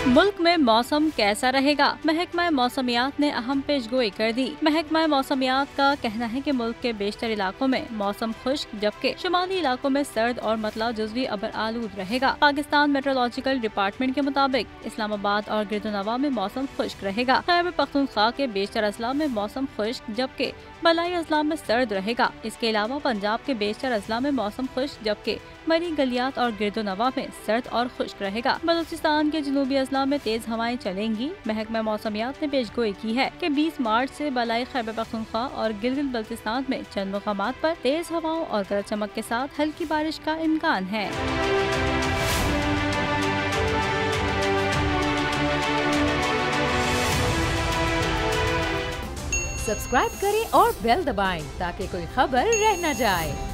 मुल्क में मौसम कैसा रहेगा? महकमा मौसमियात ने अहम पेशगोई कर दी। महकमा मौसमियात का कहना है कि मुल्क के बेशतर इलाकों में मौसम खुश्क, जबकि शुमाली इलाकों में सर्द और मतला जुज़वी अबर आलूद रहेगा। पाकिस्तान मेट्रोलॉजिकल डिपार्टमेंट के मुताबिक इस्लामाबाद और गिरदुनवा में मौसम खुश्क रहेगा। खैबर पख्तूनख्वा के बेशतर अजला में मौसम खुश्क, जबकि बलाई अजला में सर्द रहेगा। इसके अलावा पंजाब के बेशतर अजला में मौसम खुश्क, जबकि मरी गलियात और गिरदुनवा में सर्द और खुश्क रहेगा। बलूचिस्तान के जनूबी अजला में तेज हवाएं चलेंगी। महकमा मौसमियात ने पेशगोई की है कि 20 मार्च से बलाई खैबर पख्तूनख्वा और गिलगित बल्तिस्तान में चंद मकामात पर तेज हवाओं और गरज चमक के साथ हल्की बारिश का इम्कान है। सब्सक्राइब करें और बेल दबाएं ताकि कोई खबर रह न जाए।